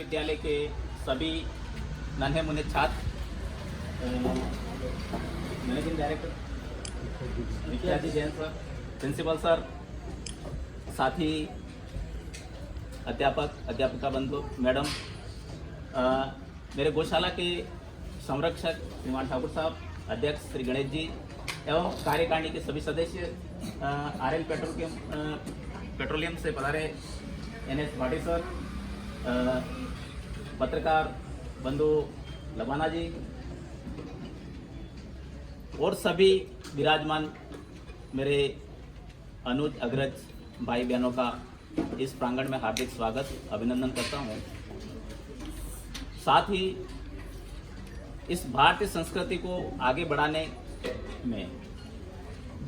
विद्यालय के सभी नन्हे मुन्ने छात्र, managing director Vikhyati Jain sir, principal sir, साथी अध्यापक अध्यापिका बंधु मैडम, मेरे गौशाला के संरक्षक श्रीमान ठाकुर साहब, अध्यक्ष श्री गणेश जी एवं कार्यकारिणी के सभी सदस्य, आरएल पेट्रोलियम से पधारे एनएस भाटी सर, पत्रकार बंधु लबाना जी और सभी विराजमान मेरे अनुज अग्रज भाई बहनों का इस प्रांगण में हार्दिक स्वागत अभिनंदन करता हूँ। साथ ही इस भारतीय संस्कृति को आगे बढ़ाने में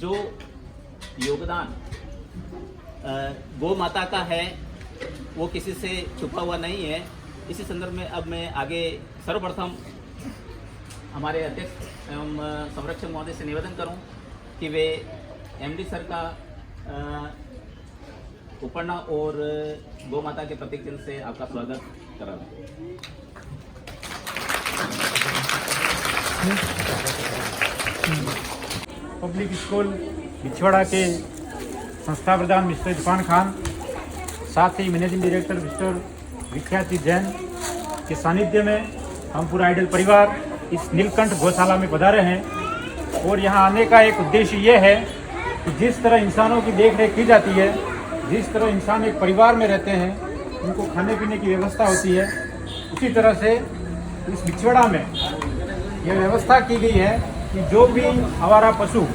जो योगदान गौ माता का है वो किसी से छुपा हुआ नहीं है। इसी संदर्भ में अब मैं आगे सर्वप्रथम हमारे अध्यक्ष एवं संरक्षक महोदय से निवेदन करूं कि वे एमडी सर का उपन्ना और गौ माता के प्रतीक चिन्ह से आपका स्वागत करा। पब्लिक स्कूल बिछवाड़ा के संस्था प्रधान मिस्टर इरफान खान, साथ ही मैनेजिंग डायरेक्टर मिस्टर विख्याति जैन के सानिध्य में हम पूरा आइडल परिवार इस नीलकंठ गौशाला में पधारे हैं। और यहाँ आने का एक उद्देश्य ये है कि जिस तरह इंसानों की देखरेख की जाती है, जिस तरह इंसान एक परिवार में रहते हैं, उनको खाने पीने की व्यवस्था होती है, उसी तरह से इस बिछवाड़ा में यह व्यवस्था की गई है कि जो भी आवारा पशु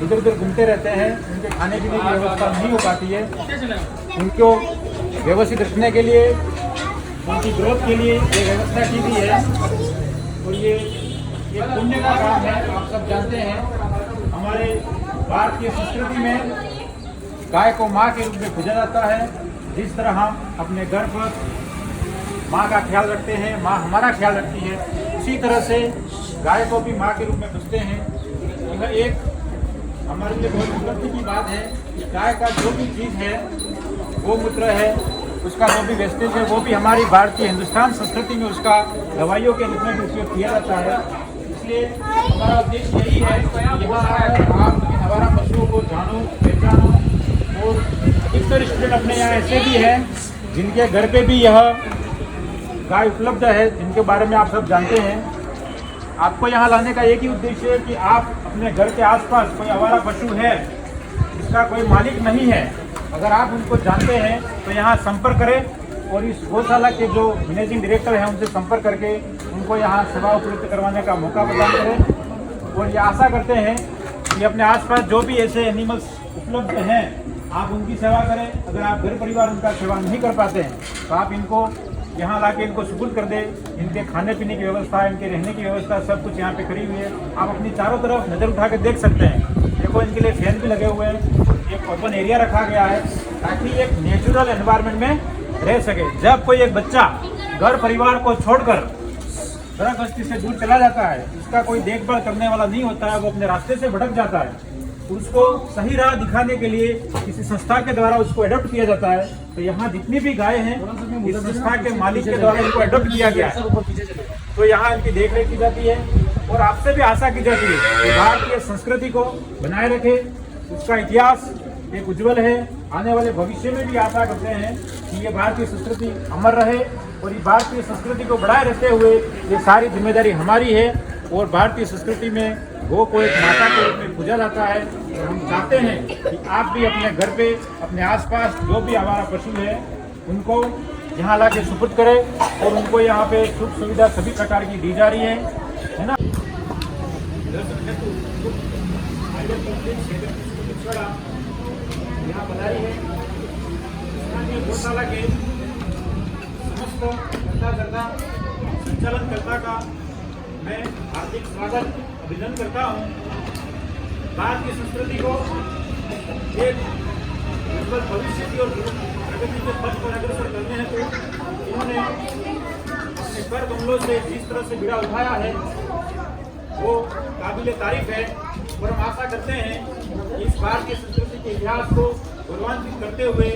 इधर उधर घूमते रहते हैं, उनके खाने पीने की व्यवस्था नहीं हो पाती है, उनको व्यवस्थित रखने के लिए, उनकी ग्रोथ के लिए ये व्यवस्था की गई है। और ये पुण्य का काम है। आप सब जानते हैं हमारे भारतीय संस्कृति में गाय को माँ के रूप में पूजा जाता है। जिस तरह हम अपने घर पर माँ का ख्याल रखते हैं, माँ हमारा ख्याल रखती है, उसी तरह से गाय को भी माँ के रूप में पूजते हैं। यह एक हमारे लिए बहुत उपलब्धि की बात है कि गाय का जो भी चीज़ है, गोमूत्र है, उसका जो भी वेस्टेज है, वो भी हमारी भारतीय हिंदुस्तान संस्कृति में उसका दवाइयों के रूप में भी उपयोग किया जाता है। इसलिए हमारा उद्देश्य यही है कि यहाँ आप हमारा पशुओं को जानो, पहचानो। और कुछ तो स्टूडेंट अपने यहाँ ऐसे भी हैं जिनके घर पे भी यह गाय उपलब्ध है, जिनके बारे में आप सब जानते हैं। आपको यहाँ लाने का एक ही उद्देश्य है कि आप अपने घर के आसपास कोई आवारा पशु है जिसका कोई मालिक नहीं है, अगर आप उनको जानते हैं तो यहाँ संपर्क करें और इस गौशाला के जो मैनेजिंग डायरेक्टर हैं उनसे संपर्क करके उनको यहाँ सेवा उपलब्ध करवाने का मौका प्रदान करें। और ये आशा करते हैं कि अपने आसपास जो भी ऐसे एनिमल्स उपलब्ध हैं आप उनकी सेवा करें। अगर आप घर परिवार उनका सेवा नहीं कर पाते हैं तो आप इनको यहाँ ला के इनको सुपुर्द कर दें। इनके खाने पीने की व्यवस्था, इनके रहने की व्यवस्था सब कुछ यहाँ पे करी हुई है। आप अपनी चारों तरफ नज़र उठा के देख सकते हैं। देखो इनके लिए फैन भी लगे हुए हैं, एक ओपन एरिया रखा गया है ताकि एक नेचुरल एनवायरनमेंट में रह सके। जब कोई एक बच्चा घर परिवार को छोड़कर सड़क बस्ती से दूर चला जाता है, उसका कोई देखभाल करने वाला नहीं होता है, वो अपने रास्ते से भटक जाता है, उसको सही राह दिखाने के लिए किसी संस्था के द्वारा उसको अडॉप्ट किया जाता है। तो यहाँ जितनी भी गाय हैं इस संस्था के मालिक के द्वारा इनको अडॉप्ट किया गया है, तो यहाँ इनकी देखरेख की जाती है। और आपसे भी आशा की जाती है कि भारतीय संस्कृति को बनाए रखे, उसका इतिहास एक उज्जवल है। आने वाले भविष्य में भी आशा करते हैं कि ये भारतीय संस्कृति अमर रहे और ये भारतीय संस्कृति को बढ़ाए रखते हुए ये सारी जिम्मेदारी हमारी है। और भारतीय संस्कृति में गौ को एक माता के रूप में पूजा जाता है। और हम चाहते हैं कि आप भी अपने घर पे, अपने आसपास जो भी आवारा पशु है उनको यहाँ ला के सुपुर्द करें और उनको यहाँ पे सुख सुविधा सभी प्रकार की दी जा रही है ना। यहाँ बनाई है गौशाला के समस्त कर्ता संचालनकर्ता का मैं हार्दिक स्वागत अभिनंदन करता हूँ। भारतीय संस्कृति को एक भविष्य की और प्रगति के पथ पर अग्रसर करने हैं तो उन्होंने अपने कर कमलों से जिस तरह से बीड़ा उठाया है वो काबिल तारीफ है। और हम आशा करते हैं कि इस भारतीय संस्कृति के इतिहास को गौरवान्वित करते हुए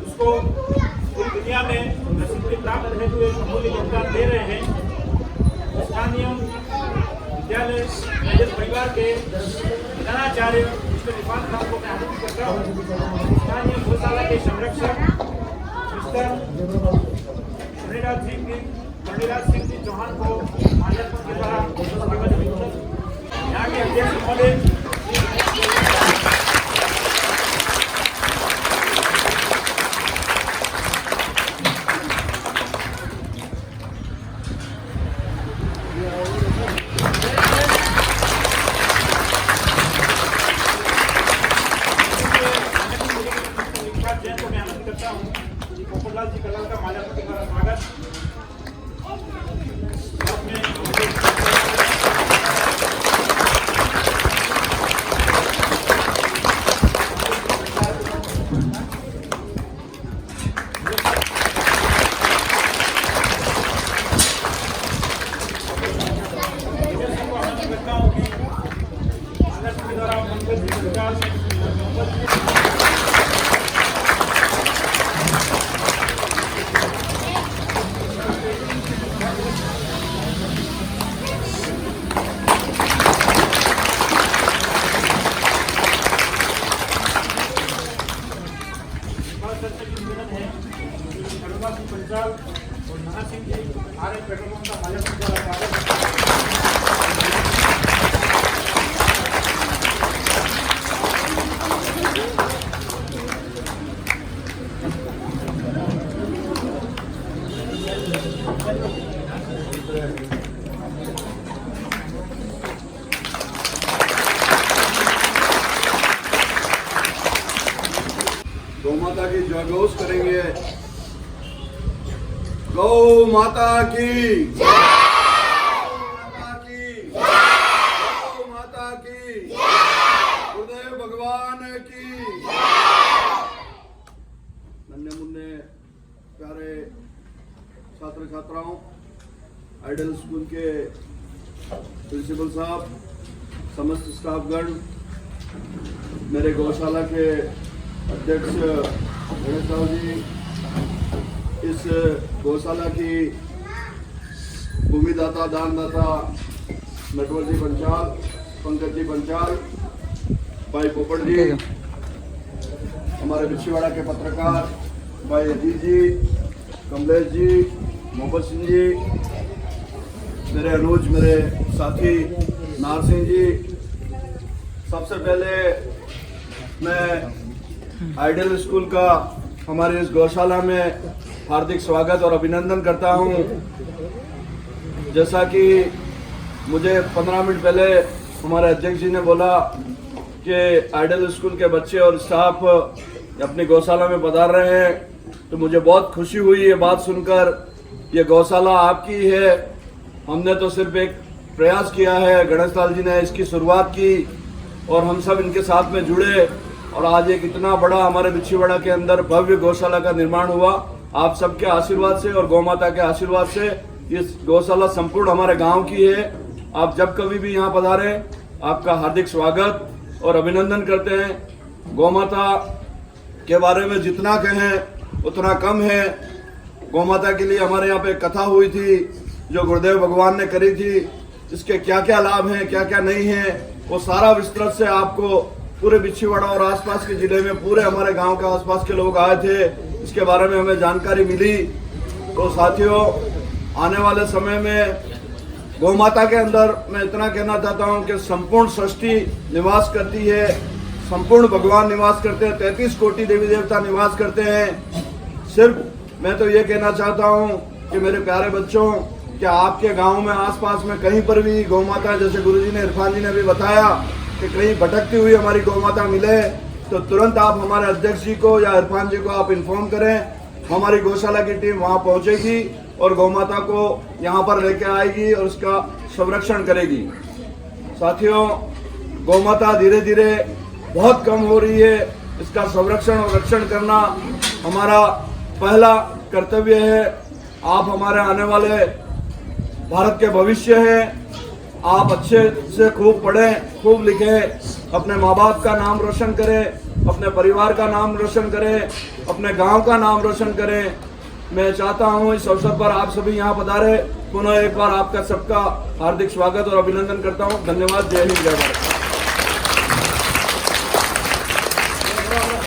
उसको पूरी दुनिया में प्रसिद्धि प्राप्त हेतु एक अमूल्य योगदान दे रहे हैं। स्थानीय विद्यालय मेजर परिवार के प्रधानाचार्य मिस्टर इरफान खान को मैं आमंत्रित करता हूँ। स्थानीय गौशाला के संरक्षक मिस्टर शनिराज सिंह जी चौहान को माल्यार्पण के द्वारा यहाँ के अध्यक्ष महोदय को मैं आनंद करता हूँ। पोपटलाल जी कलाल का माल्यार्पण के द्वारा स्वागत। करता हूँ कि माल्यार्पण के द्वारा पंकज जी पंचाल और नाना Singh ji R S petrol pump का माल्यार्पण द्वारा स्वागत। गौ माता की जयघोष करेंगे। गौ माता की जय, गौ माता की गुरुदेव भगवान की। नन्हे मुन्ने प्यारे छात्र छात्राओं, आइडल स्कूल के प्रिंसिपल साहब, समस्त स्टाफगण, मेरे गौशाला के अध्यक्ष गणेश राव जी, इस गौशाला की भूमिदाता दानदाता नटवर जी पंचाल, पंकज जी पंचाल, भाई पोपट जी, हमारे बिछीवाड़ा के पत्रकार भाई अजीत जी, कमलेश जी, मोहम्मद सिंह जी, मेरे अनुज, मेरे साथी नार सिंह जी, सबसे पहले मैं आइडल स्कूल का हमारे इस गौशाला में हार्दिक स्वागत और अभिनंदन करता हूं। जैसा कि मुझे 15 मिनट पहले हमारे अध्यक्ष जी ने बोला कि आइडल स्कूल के बच्चे और स्टाफ अपनी गौशाला में पधार रहे हैं, तो मुझे बहुत खुशी हुई ये बात सुनकर। ये गौशाला आपकी है, हमने तो सिर्फ एक प्रयास किया है, गणेश लाल जी ने इसकी शुरुआत की और हम सब इनके साथ में जुड़े और आज एक इतना बड़ा हमारे बिछीवाड़ा के अंदर भव्य गौशाला का निर्माण हुआ। आप सबके आशीर्वाद से और गौ माता के आशीर्वाद से इस गौशाला संपूर्ण हमारे गांव की है। आप जब कभी भी यहाँ पधारे, आपका हार्दिक स्वागत और अभिनंदन करते हैं। गौ माता के बारे में जितना कहें उतना कम है। गौ माता के लिए हमारे यहाँ पे कथा हुई थी जो गुरुदेव भगवान ने करी थी, इसके क्या क्या लाभ हैं, क्या क्या नहीं है, वो सारा विस्तृत से आपको पूरे बिछीवाड़ा और आसपास के जिले में पूरे हमारे गांव के आसपास के लोग आए थे, इसके बारे में हमें जानकारी मिली। तो साथियों, आने वाले समय में गौ माता के अंदर मैं इतना कहना चाहता हूं कि संपूर्ण सृष्टि निवास करती है, संपूर्ण भगवान निवास करते हैं, 33 कोटि देवी देवता निवास करते हैं। सिर्फ मैं तो ये कहना चाहता हूं कि मेरे प्यारे बच्चों, कि आपके गांव में आसपास में कहीं पर भी गौ माता, जैसे गुरुजी ने, इरफान जी ने भी बताया कि कहीं भटकती हुई हमारी गौ माता मिले तो तुरंत आप हमारे अध्यक्ष जी को या इरफान जी को आप इन्फॉर्म करें। हमारी गौशाला की टीम वहां पहुंचेगी और गौ माता को यहां पर लेके आएगी और उसका संरक्षण करेगी। साथियों, गौ माता धीरे धीरे बहुत कम हो रही है, इसका संरक्षण और रक्षण करना हमारा पहला कर्तव्य है। आप हमारे आने वाले भारत के भविष्य हैं। आप अच्छे से खूब पढ़ें, खूब लिखें, अपने माँ बाप का नाम रोशन करें, अपने परिवार का नाम रोशन करें, अपने गांव का नाम रोशन करें। मैं चाहता हूं इस अवसर पर आप सभी यहाँ पधारे। पुनः एक बार आपका सबका हार्दिक स्वागत और अभिनंदन करता हूं। धन्यवाद। जय हिंद, जय भारत।